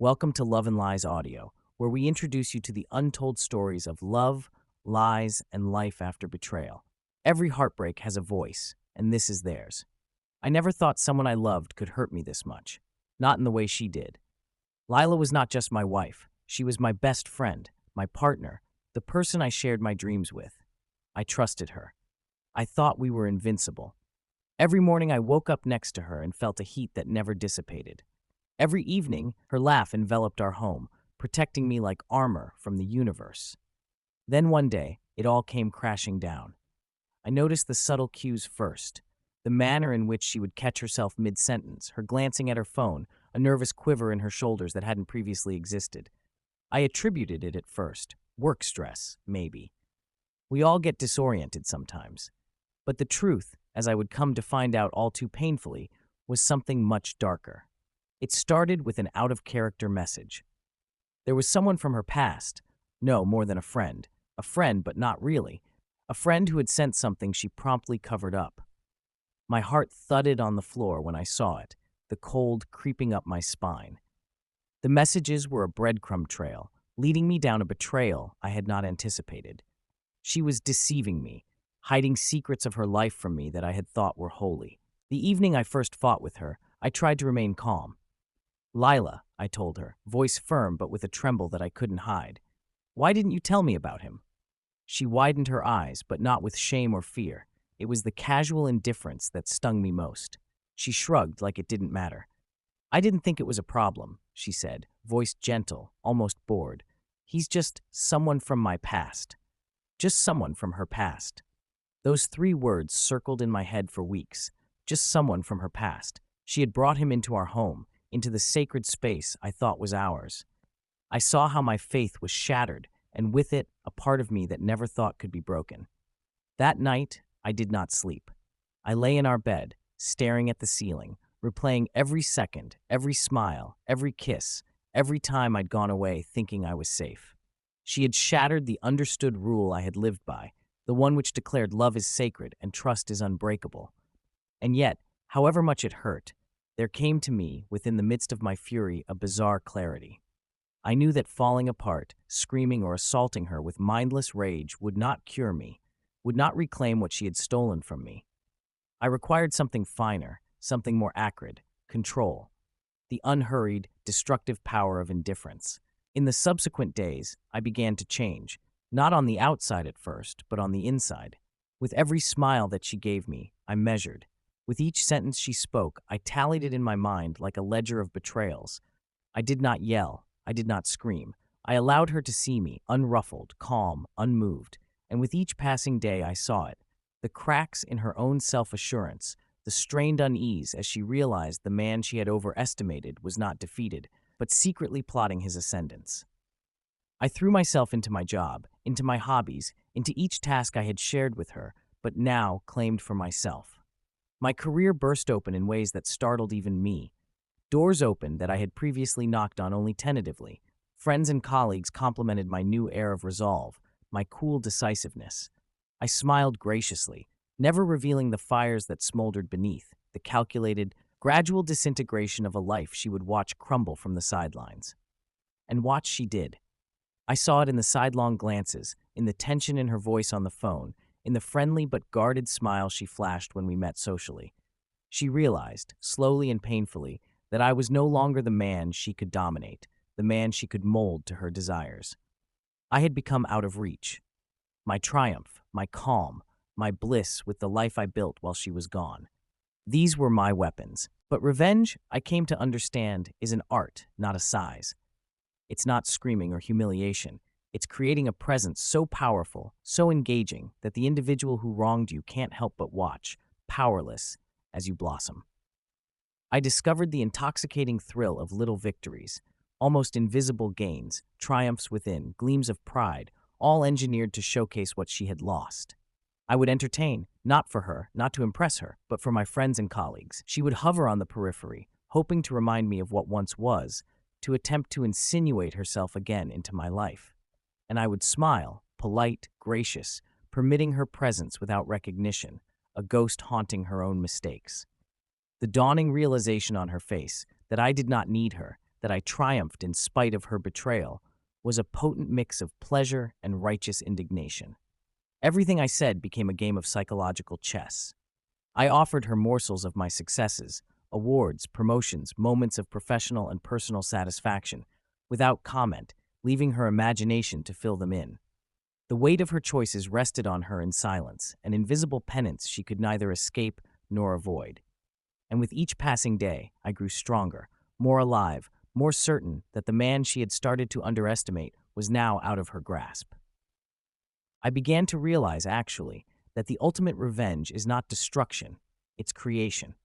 Welcome to Love and Lies Audio, where we introduce you to the untold stories of love, lies, and life after betrayal. Every heartbreak has a voice, and this is theirs. I never thought someone I loved could hurt me this much. Not in the way she did. Lila was not just my wife. She was my best friend, my partner, the person I shared my dreams with. I trusted her. I thought we were invincible. Every morning I woke up next to her and felt a heat that never dissipated. Every evening, her laugh enveloped our home, protecting me like armor from the universe. Then one day, it all came crashing down. I noticed the subtle cues first. The manner in which she would catch herself mid-sentence, her glancing at her phone, a nervous quiver in her shoulders that hadn't previously existed. I attributed it at first. Work stress, maybe. We all get disoriented sometimes. But the truth, as I would come to find out all too painfully, was something much darker. It started with an out-of-character message. There was someone from her past, no, more than a friend but not really, a friend who had sent something she promptly covered up. My heart thudded on the floor when I saw it, the cold creeping up my spine. The messages were a breadcrumb trail, leading me down a betrayal I had not anticipated. She was deceiving me, hiding secrets of her life from me that I had thought were holy. The evening I first fought with her, I tried to remain calm. "Lila," I told her, voice firm but with a tremble that I couldn't hide. "Why didn't you tell me about him?" She widened her eyes, but not with shame or fear. It was the casual indifference that stung me most. She shrugged like it didn't matter. "I didn't think it was a problem," she said, voice gentle, almost bored. "He's just someone from my past." Just someone from her past. Those 3 words circled in my head for weeks. Just someone from her past. She had brought him into our home, into the sacred space I thought was ours. I saw how my faith was shattered, and with it, a part of me that never thought could be broken. That night, I did not sleep. I lay in our bed, staring at the ceiling, replaying every second, every smile, every kiss, every time I'd gone away thinking I was safe. She had shattered the understood rule I had lived by, the one which declared love is sacred and trust is unbreakable. And yet, however much it hurt, there came to me, within the midst of my fury, a bizarre clarity. I knew that falling apart, screaming or assaulting her with mindless rage would not cure me, would not reclaim what she had stolen from me. I required something finer, something more acrid, control. The unhurried, destructive power of indifference. In the subsequent days, I began to change, not on the outside at first, but on the inside. With every smile that she gave me, I measured. With each sentence she spoke, I tallied it in my mind like a ledger of betrayals. I did not yell. I did not scream. I allowed her to see me, unruffled, calm, unmoved. And with each passing day, I saw it. The cracks in her own self-assurance, the strained unease as she realized the man she had overestimated was not defeated, but secretly plotting his ascendance. I threw myself into my job, into my hobbies, into each task I had shared with her, but now claimed for myself. My career burst open in ways that startled even me. Doors opened that I had previously knocked on only tentatively. Friends and colleagues complimented my new air of resolve, my cool decisiveness. I smiled graciously, never revealing the fires that smoldered beneath, the calculated, gradual disintegration of a life she would watch crumble from the sidelines. And watch she did. I saw it in the sidelong glances, in the tension in her voice on the phone, in the friendly but guarded smile she flashed when we met socially. She realized, slowly and painfully, that I was no longer the man she could dominate, the man she could mold to her desires. I had become out of reach. My triumph, my calm, my bliss with the life I built while she was gone. These were my weapons. But revenge, I came to understand, is an art, not a size. It's not screaming or humiliation. It's creating a presence so powerful, so engaging, that the individual who wronged you can't help but watch, powerless, as you blossom. I discovered the intoxicating thrill of little victories, almost invisible gains, triumphs within, gleams of pride, all engineered to showcase what she had lost. I would entertain, not for her, not to impress her, but for my friends and colleagues. She would hover on the periphery, hoping to remind me of what once was, to attempt to insinuate herself again into my life. And I would smile, polite, gracious, permitting her presence without recognition, a ghost haunting her own mistakes. The dawning realization on her face that I did not need her, that I triumphed in spite of her betrayal, was a potent mix of pleasure and righteous indignation. Everything I said became a game of psychological chess. I offered her morsels of my successes, awards, promotions, moments of professional and personal satisfaction, without comment, leaving her imagination to fill them in. The weight of her choices rested on her in silence, an invisible penance she could neither escape nor avoid. And with each passing day, I grew stronger, more alive, more certain that the man she had started to underestimate was now out of her grasp. I began to realize, actually, that the ultimate revenge is not destruction, it's creation.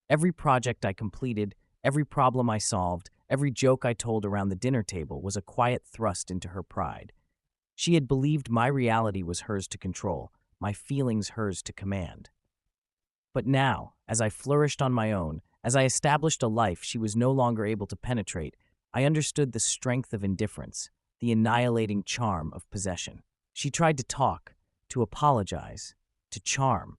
Every project I completed, every problem I solved, every joke I told around the dinner table was a quiet thrust into her pride. She had believed my reality was hers to control, my feelings hers to command. But now, as I flourished on my own, as I established a life she was no longer able to penetrate, I understood the strength of indifference, the annihilating charm of possession. She tried to talk, to apologize, to charm.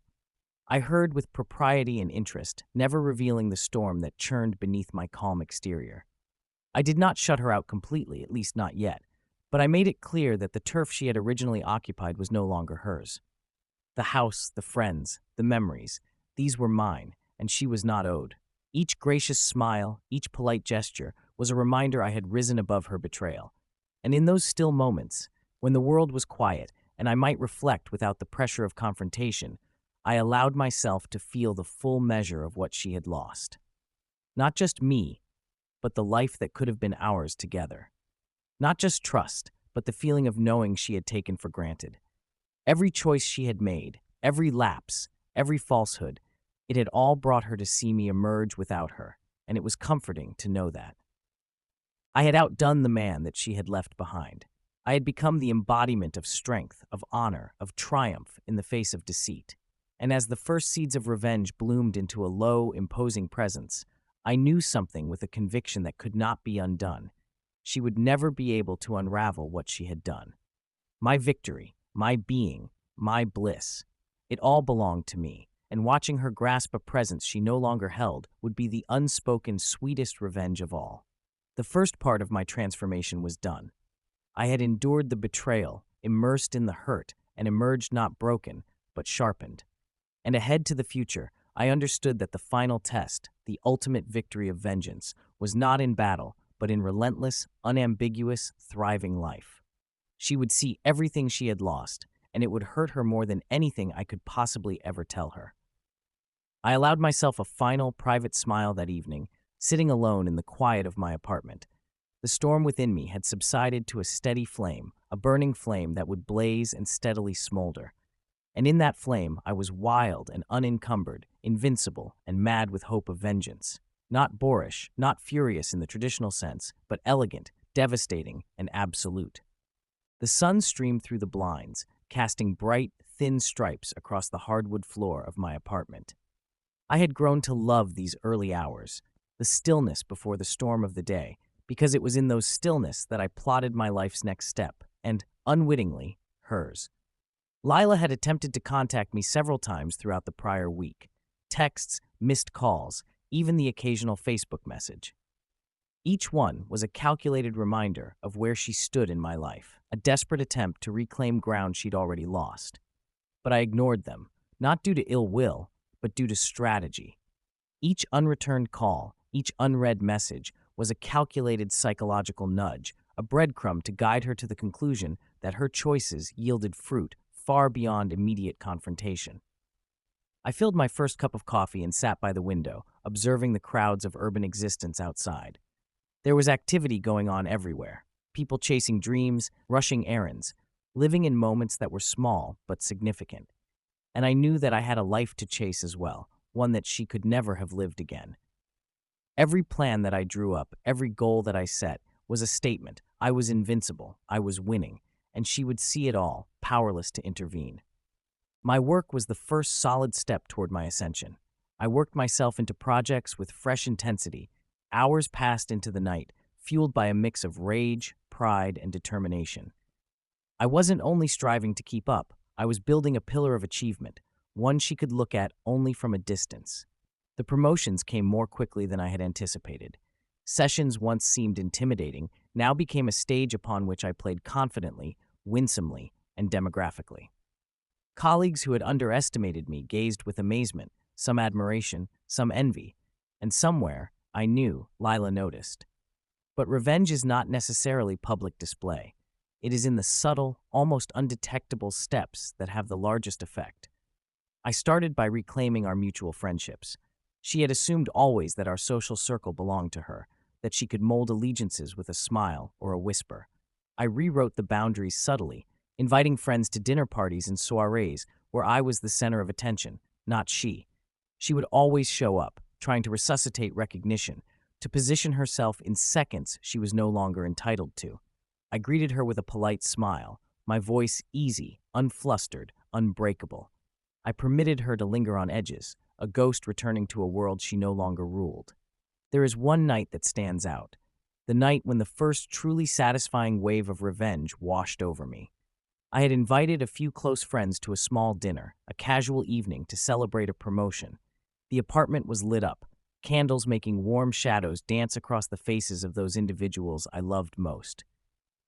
I heard with propriety and interest, never revealing the storm that churned beneath my calm exterior. I did not shut her out completely, at least not yet, but I made it clear that the turf she had originally occupied was no longer hers. The house, the friends, the memories, these were mine, and she was not owed. Each gracious smile, each polite gesture was a reminder I had risen above her betrayal. And in those still moments, when the world was quiet and I might reflect without the pressure of confrontation, I allowed myself to feel the full measure of what she had lost. Not just me, but the life that could have been ours together. Not just trust, but the feeling of knowing she had taken for granted. Every choice she had made, every lapse, every falsehood, it had all brought her to see me emerge without her, and it was comforting to know that. I had outdone the man that she had left behind. I had become the embodiment of strength, of honor, of triumph in the face of deceit. And as the first seeds of revenge bloomed into a low, imposing presence, I knew something with a conviction that could not be undone. She would never be able to unravel what she had done. My victory, my being, my bliss, it all belonged to me, and watching her grasp a presence she no longer held would be the unspoken sweetest revenge of all. The first part of my transformation was done. I had endured the betrayal, immersed in the hurt, and emerged not broken, but sharpened. And ahead to the future, I understood that the final test, the ultimate victory of vengeance, was not in battle, but in relentless, unambiguous, thriving life. She would see everything she had lost, and it would hurt her more than anything I could possibly ever tell her. I allowed myself a final, private smile that evening, sitting alone in the quiet of my apartment. The storm within me had subsided to a steady flame, a burning flame that would blaze and steadily smolder. And in that flame, I was wild and unencumbered, invincible and mad with hope of vengeance. Not boorish, not furious in the traditional sense, but elegant, devastating, and absolute. The sun streamed through the blinds, casting bright, thin stripes across the hardwood floor of my apartment. I had grown to love these early hours, the stillness before the storm of the day, because it was in those stillness that I plotted my life's next step, and, unwittingly, hers. Lila had attempted to contact me several times throughout the prior week. Texts, missed calls, even the occasional Facebook message. Each one was a calculated reminder of where she stood in my life, a desperate attempt to reclaim ground she'd already lost. But I ignored them, not due to ill will, but due to strategy. Each unreturned call, each unread message, was a calculated psychological nudge, a breadcrumb to guide her to the conclusion that her choices yielded fruit far beyond immediate confrontation. I filled my first cup of coffee and sat by the window, observing the crowds of urban existence outside. There was activity going on everywhere, people chasing dreams, rushing errands, living in moments that were small but significant. And I knew that I had a life to chase as well, one that she could never have lived again. Every plan that I drew up, every goal that I set, was a statement. I was invincible, I was winning, and she would see it all, powerless to intervene. My work was the first solid step toward my ascension. I worked myself into projects with fresh intensity. Hours passed into the night, fueled by a mix of rage, pride, and determination. I wasn't only striving to keep up, I was building a pillar of achievement, one she could look at only from a distance. The promotions came more quickly than I had anticipated. Sessions once seemed intimidating, now became a stage upon which I played confidently, winsomely, and demographically. Colleagues who had underestimated me gazed with amazement, some admiration, some envy, and somewhere, I knew, Lila noticed. But revenge is not necessarily public display. It is in the subtle, almost undetectable steps that have the largest effect. I started by reclaiming our mutual friendships. She had assumed always that our social circle belonged to her, that she could mold allegiances with a smile or a whisper. I rewrote the boundaries subtly, inviting friends to dinner parties and soirees where I was the center of attention, not she. She would always show up, trying to resuscitate recognition, to position herself in seconds she was no longer entitled to. I greeted her with a polite smile, my voice easy, unflustered, unbreakable. I permitted her to linger on edges, a ghost returning to a world she no longer ruled. There is one night that stands out, the night when the first truly satisfying wave of revenge washed over me. I had invited a few close friends to a small dinner, a casual evening to celebrate a promotion. The apartment was lit up, candles making warm shadows dance across the faces of those individuals I loved most.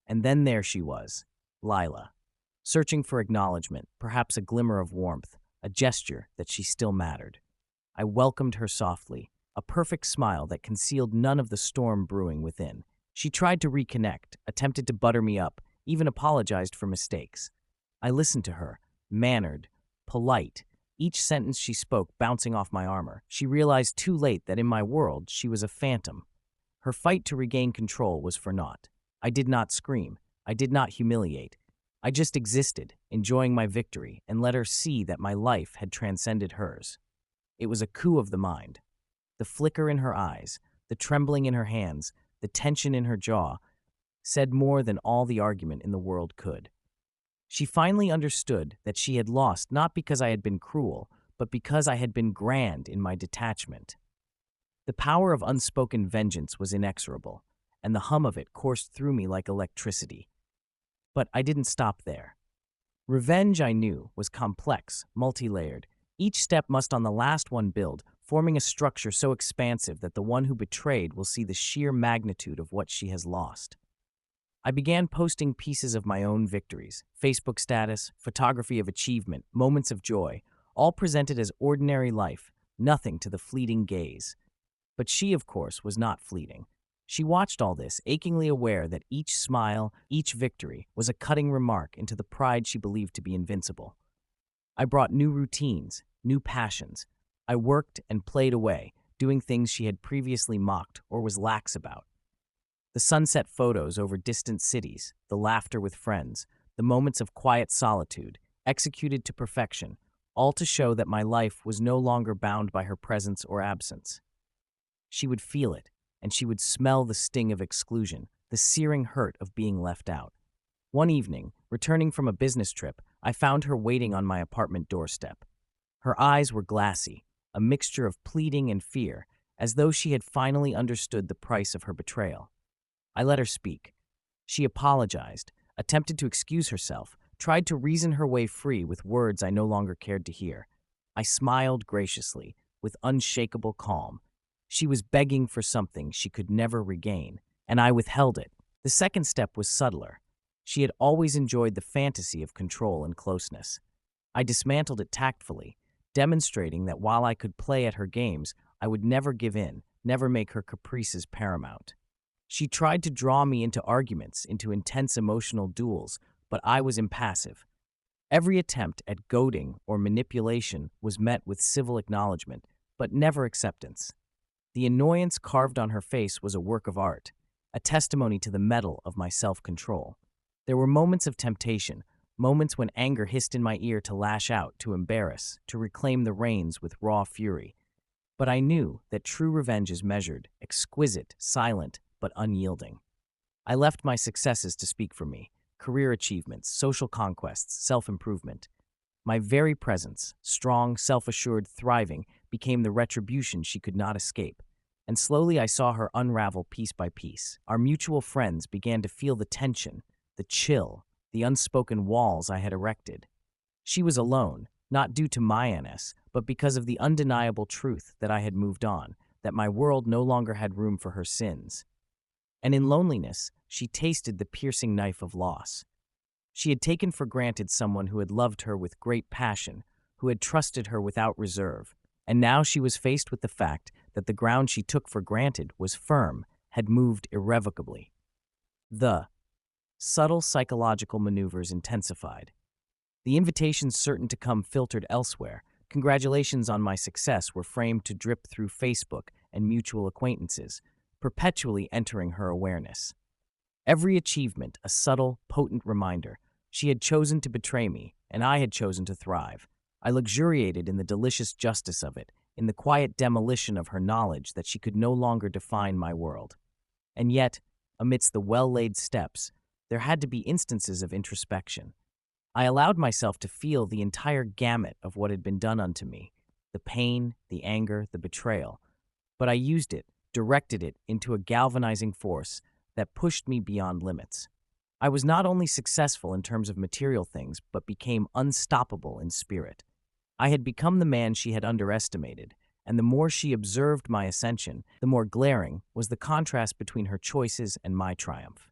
And then there she was, Lila, searching for acknowledgement, perhaps a glimmer of warmth, a gesture that she still mattered. I welcomed her softly, a perfect smile that concealed none of the storm brewing within. She tried to reconnect, attempted to butter me up, even apologized for mistakes. I listened to her, mannered, polite, each sentence she spoke bouncing off my armor. She realized too late that in my world she was a phantom. Her fight to regain control was for naught. I did not scream. I did not humiliate. I just existed, enjoying my victory, and let her see that my life had transcended hers. It was a coup of the mind. The flicker in her eyes, the trembling in her hands, the tension in her jaw, said more than all the argument in the world could. She finally understood that she had lost not because I had been cruel, but because I had been grand in my detachment. The power of unspoken vengeance was inexorable, and the hum of it coursed through me like electricity. But I didn't stop there. Revenge, I knew, was complex, multi-layered. Each step must on the last one build, forming a structure so expansive that the one who betrayed will see the sheer magnitude of what she has lost. I began posting pieces of my own victories, Facebook status, photography of achievement, moments of joy, all presented as ordinary life, nothing to the fleeting gaze. But she, of course, was not fleeting. She watched all this, achingly aware that each smile, each victory, was a cutting remark into the pride she believed to be invincible. I brought new routines, new passions. I worked and played away, doing things she had previously mocked or was lax about. The sunset photos over distant cities, the laughter with friends, the moments of quiet solitude, executed to perfection, all to show that my life was no longer bound by her presence or absence. She would feel it, and she would smell the sting of exclusion, the searing hurt of being left out. One evening, returning from a business trip, I found her waiting on my apartment doorstep. Her eyes were glassy, a mixture of pleading and fear, as though she had finally understood the price of her betrayal. I let her speak. She apologized, attempted to excuse herself, tried to reason her way free with words I no longer cared to hear. I smiled graciously, with unshakable calm. She was begging for something she could never regain, and I withheld it. The second step was subtler. She had always enjoyed the fantasy of control and closeness. I dismantled it tactfully, demonstrating that while I could play at her games, I would never give in, never make her caprices paramount. She tried to draw me into arguments, into intense emotional duels, but I was impassive. Every attempt at goading or manipulation was met with civil acknowledgement, but never acceptance. The annoyance carved on her face was a work of art, a testimony to the mettle of my self-control. There were moments of temptation, moments when anger hissed in my ear to lash out, to embarrass, to reclaim the reins with raw fury. But I knew that true revenge is measured, exquisite, silent, but unyielding. I left my successes to speak for me, career achievements, social conquests, self-improvement. My very presence, strong, self-assured, thriving, became the retribution she could not escape. And slowly I saw her unravel piece by piece. Our mutual friends began to feel the tension, the chill, the unspoken walls I had erected. She was alone, not due to my NS, but because of the undeniable truth that I had moved on, that my world no longer had room for her sins. And in loneliness, she tasted the piercing knife of loss. She had taken for granted someone who had loved her with great passion, who had trusted her without reserve, and now she was faced with the fact that the ground she took for granted was firm, had moved irrevocably. The subtle psychological maneuvers intensified. The invitations certain to come filtered elsewhere. Congratulations on my success were framed to drip through Facebook and mutual acquaintances, perpetually entering her awareness. Every achievement a subtle, potent reminder. She had chosen to betray me, and I had chosen to thrive. I luxuriated in the delicious justice of it, in the quiet demolition of her knowledge that she could no longer define my world. And yet, amidst the well-laid steps, there had to be instances of introspection. I allowed myself to feel the entire gamut of what had been done unto me, the pain, the anger, the betrayal. But I used it, directed it into a galvanizing force that pushed me beyond limits. I was not only successful in terms of material things, but became unstoppable in spirit. I had become the man she had underestimated, and the more she observed my ascension, the more glaring was the contrast between her choices and my triumph.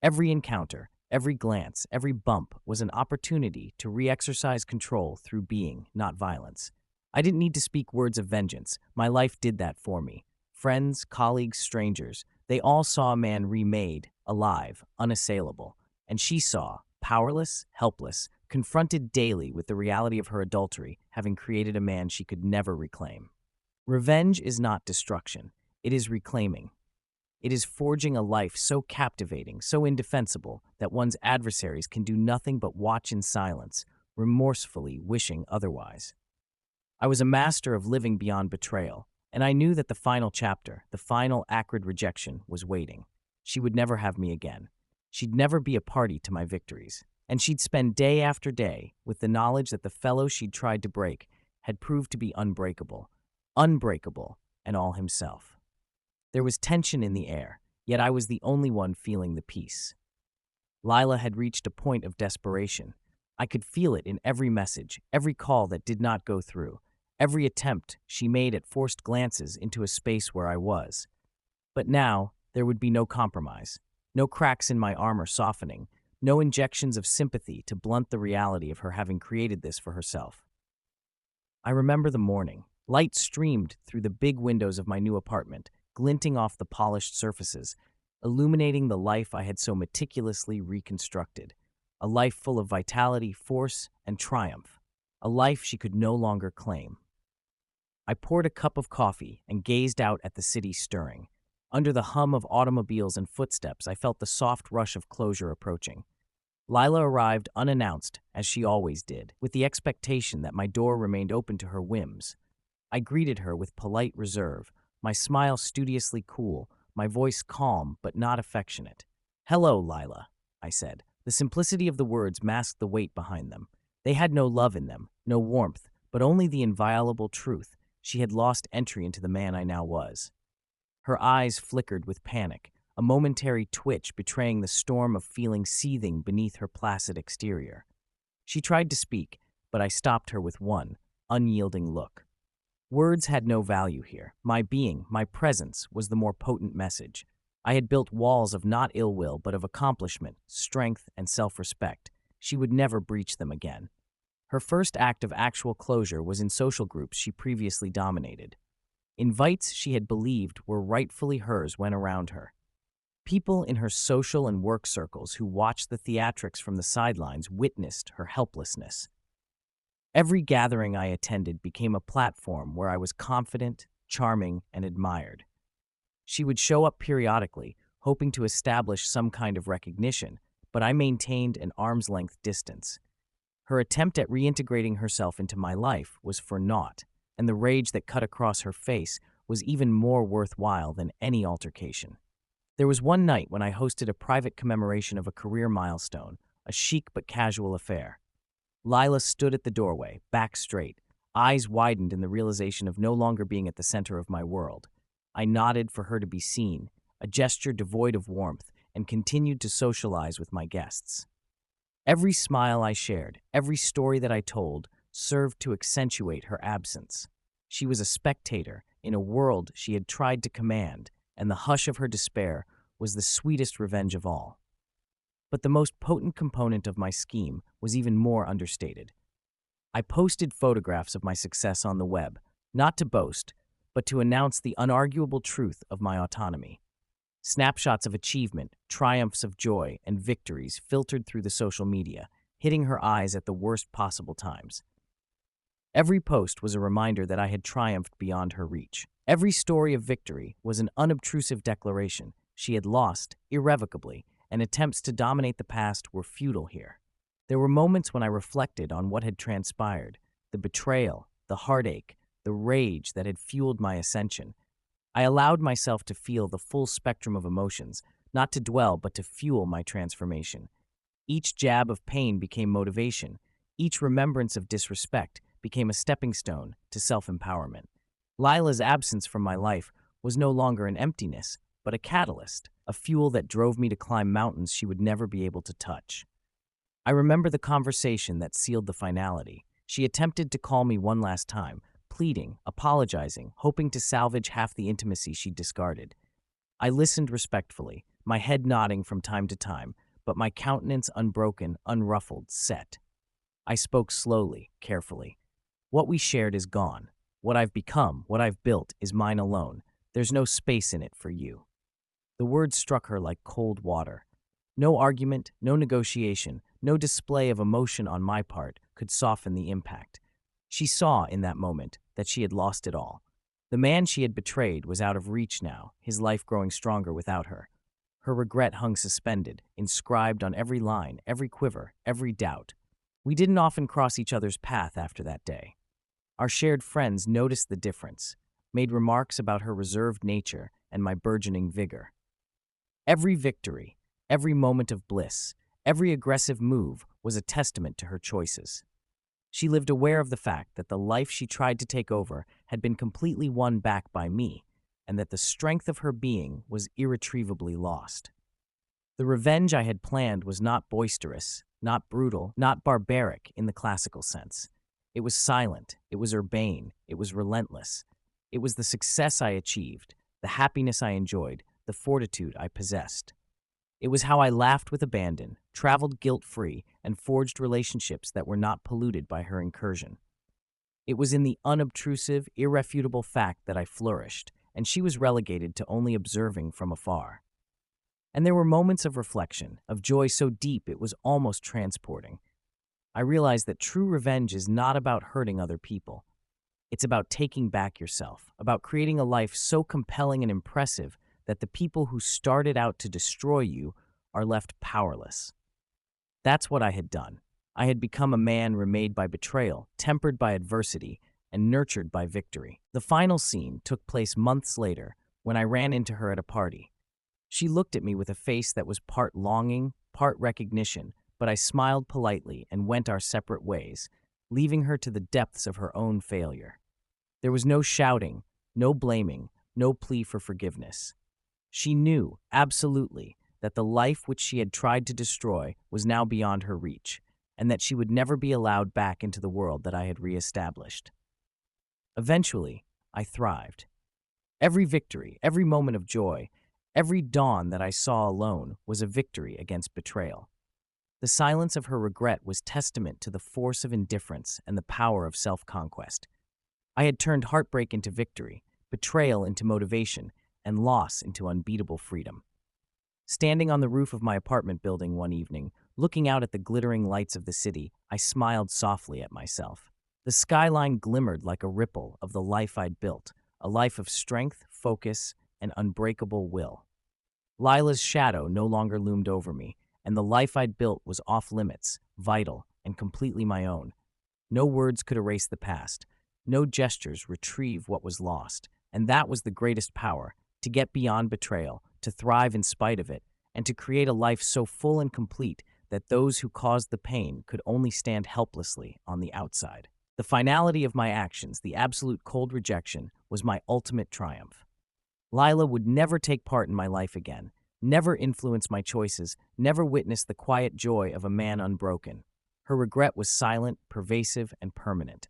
Every encounter, every glance, every bump was an opportunity to re-exercise control through being, not violence. I didn't need to speak words of vengeance. My life did that for me. Friends, colleagues, strangers, they all saw a man remade, alive, unassailable. And she saw, powerless, helpless, confronted daily with the reality of her adultery, having created a man she could never reclaim. Revenge is not destruction. It is reclaiming. It is forging a life so captivating, so indefensible, that one's adversaries can do nothing but watch in silence, remorsefully wishing otherwise. I was a master of living beyond betrayal, and I knew that the final chapter, the final acrid rejection, was waiting. She would never have me again. She'd never be a party to my victories. And she'd spend day after day with the knowledge that the fellow she'd tried to break had proved to be unbreakable, and all himself. There was tension in the air, yet I was the only one feeling the peace. Lila had reached a point of desperation. I could feel it in every message, every call that did not go through, every attempt she made at forced glances into a space where I was. But now, there would be no compromise, no cracks in my armor softening, no injections of sympathy to blunt the reality of her having created this for herself. I remember the morning. Light streamed through the big windows of my new apartment, glinting off the polished surfaces, illuminating the life I had so meticulously reconstructed. A life full of vitality, force, and triumph. A life she could no longer claim. I poured a cup of coffee and gazed out at the city stirring. Under the hum of automobiles and footsteps, I felt the soft rush of closure approaching. Lila arrived unannounced, as she always did, with the expectation that my door remained open to her whims. I greeted her with polite reserve, my smile studiously cool, my voice calm but not affectionate. "Hello, Lila," I said. The simplicity of the words masked the weight behind them. They had no love in them, no warmth, but only the inviolable truth. She had lost entry into the man I now was. Her eyes flickered with panic, a momentary twitch betraying the storm of feeling seething beneath her placid exterior. She tried to speak, but I stopped her with one unyielding look. Words had no value here. My being, my presence, was the more potent message. I had built walls of not ill will, but of accomplishment, strength, and self-respect. She would never breach them again. Her first act of actual closure was in social groups she previously dominated. Invites she had believed were rightfully hers went around her. People in her social and work circles who watched the theatrics from the sidelines witnessed her helplessness. Every gathering I attended became a platform where I was confident, charming, and admired. She would show up periodically, hoping to establish some kind of recognition, but I maintained an arm's-length distance. Her attempt at reintegrating herself into my life was for naught, and the rage that cut across her face was even more worthwhile than any altercation. There was one night when I hosted a private commemoration of a career milestone, a chic but casual affair. Lila stood at the doorway, back straight, eyes widened in the realization of no longer being at the center of my world. I nodded for her to be seen, a gesture devoid of warmth, and continued to socialize with my guests. Every smile I shared, every story that I told, served to accentuate her absence. She was a spectator, in a world she had tried to command, and the hush of her despair was the sweetest revenge of all. But the most potent component of my scheme was even more understated. I posted photographs of my success on the web, not to boast, but to announce the unarguable truth of my autonomy. Snapshots of achievement, triumphs of joy, and victories filtered through the social media, hitting her eyes at the worst possible times. Every post was a reminder that I had triumphed beyond her reach. Every story of victory was an unobtrusive declaration she had lost irrevocably, and attempts to dominate the past were futile here. There were moments when I reflected on what had transpired, the betrayal, the heartache, the rage that had fueled my ascension. I allowed myself to feel the full spectrum of emotions, not to dwell but to fuel my transformation. Each jab of pain became motivation. Each remembrance of disrespect became a stepping stone to self-empowerment. Lila's absence from my life was no longer an emptiness, but a catalyst, a fuel that drove me to climb mountains she would never be able to touch. I remember the conversation that sealed the finality. She attempted to call me one last time, pleading, apologizing, hoping to salvage half the intimacy she'd discarded. I listened respectfully, my head nodding from time to time, but my countenance unbroken, unruffled, set. I spoke slowly, carefully. What we shared is gone. What I've become, what I've built, is mine alone. There's no space in it for you. The words struck her like cold water. No argument, no negotiation, no display of emotion on my part could soften the impact. She saw in that moment that she had lost it all. The man she had betrayed was out of reach now, his life growing stronger without her. Her regret hung suspended, inscribed on every line, every quiver, every doubt. We didn't often cross each other's path after that day. Our shared friends noticed the difference, made remarks about her reserved nature and my burgeoning vigor. Every victory, every moment of bliss, every aggressive move was a testament to her choices. She lived aware of the fact that the life she tried to take over had been completely won back by me, and that the strength of her being was irretrievably lost. The revenge I had planned was not boisterous, not brutal, not barbaric in the classical sense. It was silent, it was urbane, it was relentless. It was the success I achieved, the happiness I enjoyed, the fortitude I possessed. It was how I laughed with abandon, traveled guilt-free, and forged relationships that were not polluted by her incursion. It was in the unobtrusive, irrefutable fact that I flourished, and she was relegated to only observing from afar. And there were moments of reflection, of joy so deep it was almost transporting. I realized that true revenge is not about hurting other people. It's about taking back yourself, about creating a life so compelling and impressive that the people who started out to destroy you are left powerless. That's what I had done. I had become a man remade by betrayal, tempered by adversity, and nurtured by victory. The final scene took place months later when I ran into her at a party. She looked at me with a face that was part longing, part recognition, but I smiled politely and went our separate ways, leaving her to the depths of her own failure. There was no shouting, no blaming, no plea for forgiveness. She knew, absolutely, that the life which she had tried to destroy was now beyond her reach, and that she would never be allowed back into the world that I had reestablished. Eventually, I thrived. Every victory, every moment of joy, every dawn that I saw alone was a victory against betrayal. The silence of her regret was testament to the force of indifference and the power of self-conquest. I had turned heartbreak into victory, betrayal into motivation, and loss into unbeatable freedom. Standing on the roof of my apartment building one evening, looking out at the glittering lights of the city, I smiled softly at myself. The skyline glimmered like a ripple of the life I'd built, a life of strength, focus, and unbreakable will. Lila's shadow no longer loomed over me, and the life I'd built was off-limits, vital, and completely my own. No words could erase the past, no gestures retrieve what was lost, and that was the greatest power, to get beyond betrayal, to thrive in spite of it, and to create a life so full and complete that those who caused the pain could only stand helplessly on the outside. The finality of my actions, the absolute cold rejection, was my ultimate triumph. Lila would never take part in my life again, never influence my choices, never witness the quiet joy of a man unbroken. Her regret was silent, pervasive, and permanent.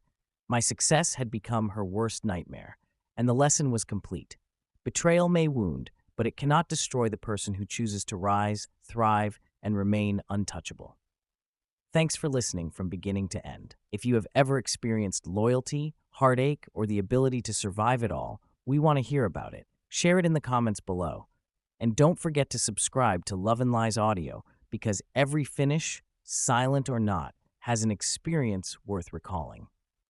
My success had become her worst nightmare, and the lesson was complete. Betrayal may wound, but it cannot destroy the person who chooses to rise, thrive, and remain untouchable. Thanks for listening from beginning to end. If you have ever experienced loyalty, heartache, or the ability to survive it all, we want to hear about it. Share it in the comments below. And don't forget to subscribe to Love and Lies Audio, because every finish, silent or not, has an experience worth recalling.